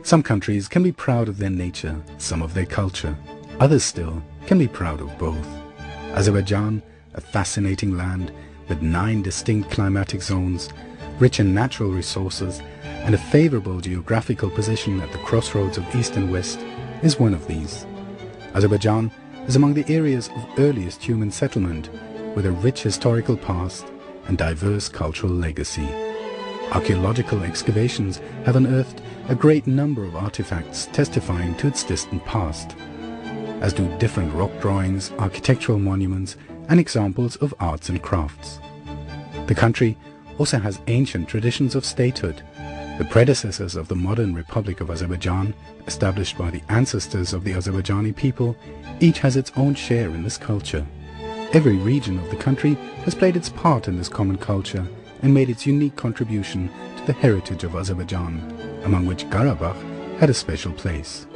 Some countries can be proud of their nature, some of their culture. Others still can be proud of both. Azerbaijan, a fascinating land with 9 distinct climatic zones, rich in natural resources, and a favorable geographical position at the crossroads of East and West, is one of these. Azerbaijan is among the areas of earliest human settlement, with a rich historical past and diverse cultural legacy. Archaeological excavations have unearthed a great number of artifacts testifying to its distant past, as do different rock drawings, architectural monuments, and examples of arts and crafts. The country also has ancient traditions of statehood. The predecessors of the modern Republic of Azerbaijan, established by the ancestors of the Azerbaijani people, each has its own share in this culture. Every region of the country has played its part in this common culture and made its unique contribution to the heritage of Azerbaijan, among which Karabakh had a special place.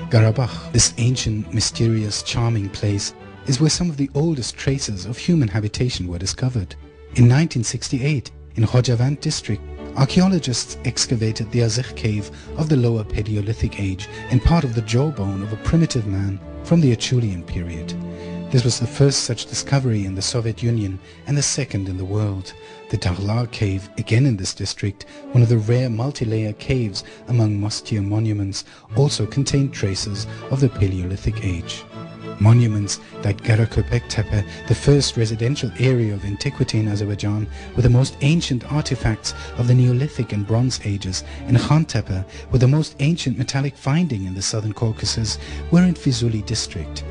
Karabakh, this ancient, mysterious, charming place, is where some of the oldest traces of human habitation were discovered. In 1968, in Khojavand district, archaeologists excavated the Azekh cave of the lower Paleolithic age and part of the jawbone of a primitive man from the Acheulean period. This was the first such discovery in the Soviet Union and the second in the world. The Tarlar cave, again in this district, one of the rare multi-layer caves among Mostir monuments, also contained traces of the Paleolithic age. Monuments like Göbekli Tepe, the first residential area of antiquity in Azerbaijan, with the most ancient artifacts of the Neolithic and Bronze Ages, and Khan Tepe, with the most ancient metallic finding in the southern Caucasus, were in Fizuli district.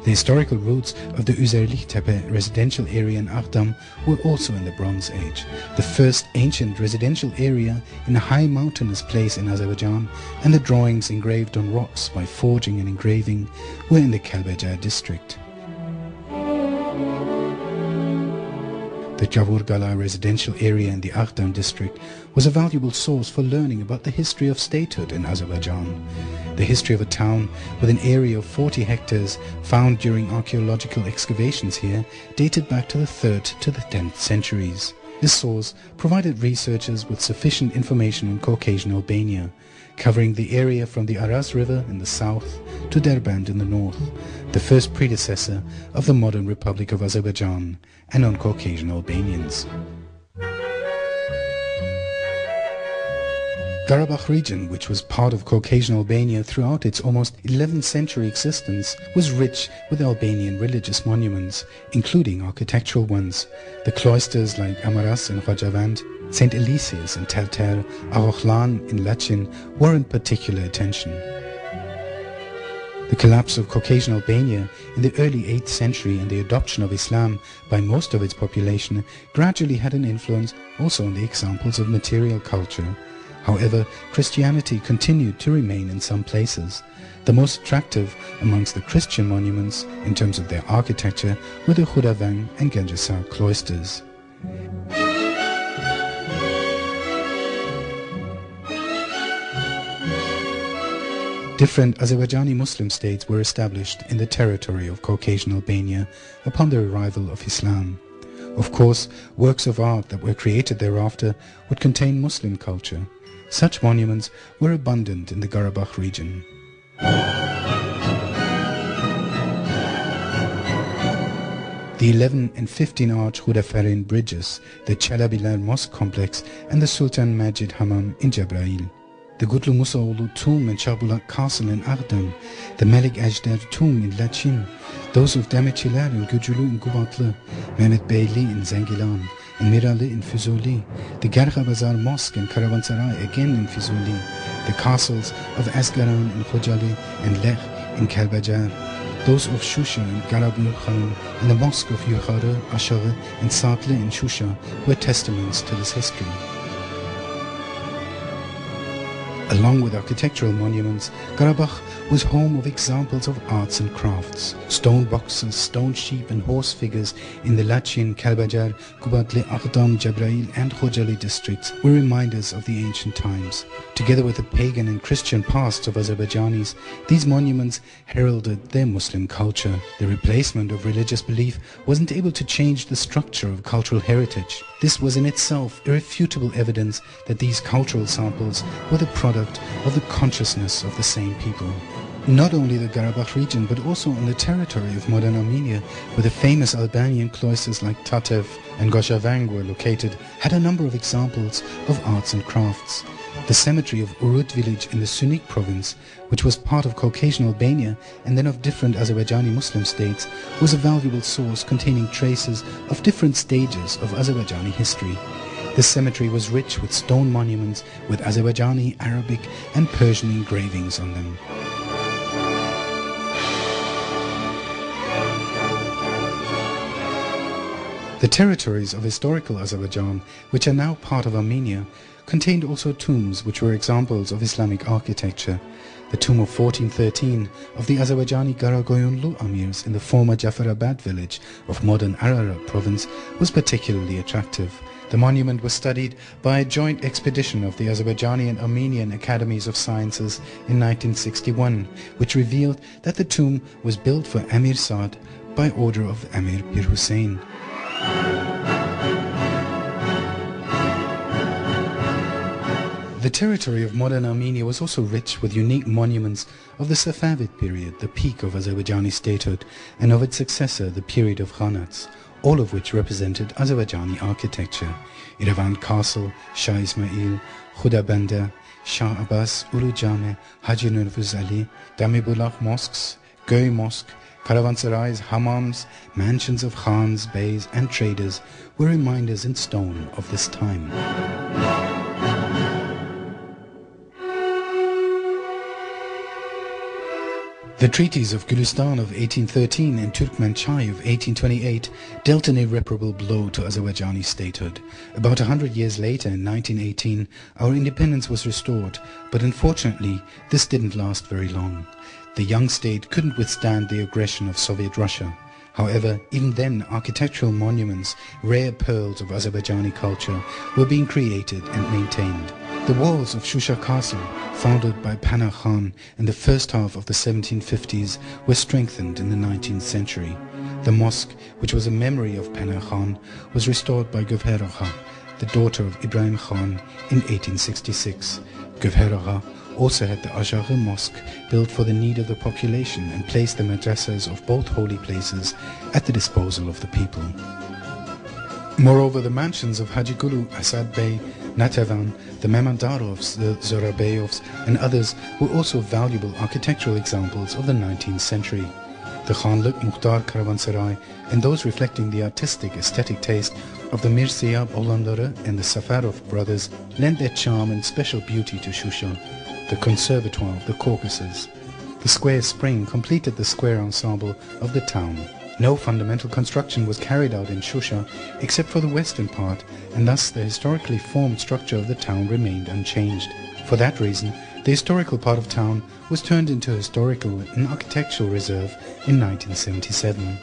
The historical roots of the Üzerlik Tepe residential area in Ardam were also in the Bronze Age, the first ancient residential area in a high mountainous place in Azerbaijan, and the drawings engraved on rocks by forging and engraving were in the Kelbejar district. The Javurgala residential area in the Ardam district was a valuable source for learning about the history of statehood in Azerbaijan. The history of a town with an area of 40 hectares found during archaeological excavations here dated back to the 3rd to the 10th centuries. This source provided researchers with sufficient information on Caucasian Albania, covering the area from the Aras River in the south to Derbent in the north, the first predecessor of the modern Republic of Azerbaijan, and on Caucasian Albanians. Karabakh region, which was part of Caucasian Albania throughout its almost 11th century existence, was rich with Albanian religious monuments, including architectural ones. The cloisters like Amaras in Khojavand, St. Eliseus in Terter, Arokhlan in Lachin were in particular attention. The collapse of Caucasian Albania in the early 8th century and the adoption of Islam by most of its population gradually had an influence also on the examples of material culture. However, Christianity continued to remain in some places. The most attractive amongst the Christian monuments in terms of their architecture were the Khudavang and Gengisar cloisters. Different Azerbaijani Muslim states were established in the territory of Caucasian Albania upon the arrival of Islam. Of course, works of art that were created thereafter would contain Muslim culture. Such monuments were abundant in the Karabakh region. The 11 and 15 arch Khudafarin bridges, the Chalabilar Mosque complex, and the Sultan Majid Hamam in Jabrail. The Gutlu Musaoğlu tomb and Çarbucak castle in Ardam, the Melik Ejder tomb in Lachin, those of Demirçiler in Gücülü in Kubatlı, Mehmet Beyli in Zengilan, and Mirali in Fizuli, the Gergabazar Mosque in Karavansaray again in Fizuli, the castles of Asgaran in Khojali and Lech in Kelbejar, those of Shusha and Garabul Khanum, and the mosque of Yukhara, Ashara and Satle in Shusha were testaments to this history. Along with architectural monuments, Karabakh was home of examples of arts and crafts. Stone boxes, stone sheep and horse figures in the Lachin, Kalbajar, Kubatli, Akhdam, Jabrail and Khojali districts were reminders of the ancient times. Together with the pagan and Christian pasts of Azerbaijanis, these monuments heralded their Muslim culture. The replacement of religious belief wasn't able to change the structure of cultural heritage. This was in itself irrefutable evidence that these cultural samples were the product of the consciousness of the same people. Not only the Karabakh region, but also on the territory of modern Armenia, where the famous Albanian cloisters like Tatev and Goshavang were located, had a number of examples of arts and crafts. The cemetery of Urut village in the Sunik province, which was part of Caucasian Albania and then of different Azerbaijani Muslim states, was a valuable source containing traces of different stages of Azerbaijani history. This cemetery was rich with stone monuments with Azerbaijani, Arabic and Persian engravings on them. The territories of historical Azerbaijan, which are now part of Armenia, contained also tombs which were examples of Islamic architecture. The tomb of 1413 of the Azerbaijani Garagoyunlu Amirs in the former Jafarabad village of modern Ararat province was particularly attractive. The monument was studied by a joint expedition of the Azerbaijani and Armenian Academies of Sciences in 1961, which revealed that the tomb was built for Amir Saad by order of Amir Pir Hussein. The territory of modern Armenia was also rich with unique monuments of the Safavid period, the peak of Azerbaijani statehood, and of its successor, the period of Khanats, all of which represented Azerbaijani architecture. Yerevan Castle, Shah Ismail, Khudabanda, Shah Abbas, Ulu Jame, Haji Nurfuz Ali, Damibullah mosques, Göy Mosque, caravanserais, hammams, mansions of khans, beys and traders were reminders in stone of this time. The treaties of Gulistan of 1813 and Turkmenchai of 1828 dealt an irreparable blow to Azerbaijani statehood. About 100 years later, in 1918, our independence was restored, but unfortunately this didn't last very long. The young state couldn't withstand the aggression of Soviet Russia. However, even then, architectural monuments, rare pearls of Azerbaijani culture, were being created and maintained. The walls of Shusha Castle, founded by Panah Khan in the first half of the 1750s, were strengthened in the 19th century. The mosque, which was a memory of Panah Khan, was restored by Gövher Agha, the daughter of Ibrahim Khan, in 1866. Gövher Agha also had the Ajagı Mosque built for the need of the population and placed the madrasas of both holy places at the disposal of the people. Moreover, the mansions of Haji Gulu, Asad Bey, Natavan, the Mehmandarovs, the Zorabeyovs and others were also valuable architectural examples of the 19th century. The Khanlık Muhtar Caravanserai and those reflecting the artistic aesthetic taste of the Mirsiyab Oğlanları and the Safarov brothers lent their charm and special beauty to Shusha, the Conservatoire of the Caucasus. The square spring completed the square ensemble of the town. No fundamental construction was carried out in Shusha except for the western part, and thus the historically formed structure of the town remained unchanged. For that reason, the historical part of town was turned into a historical and architectural reserve in 1977.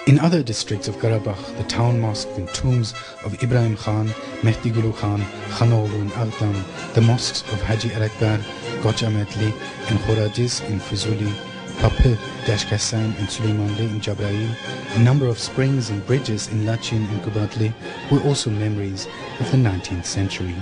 In other districts of Karabakh, the town mosque and tombs of Ibrahim Khan, Mehdi Gulu Khan, Khanolu and Aghdam, the mosques of Haji Arakbar, Gochametli and Khorajiz in Fuzuli, Papı, Dashkasan and Süleymanli in Jabrail, a number of springs and bridges in Lachin and Kubatli were also memories of the 19th century.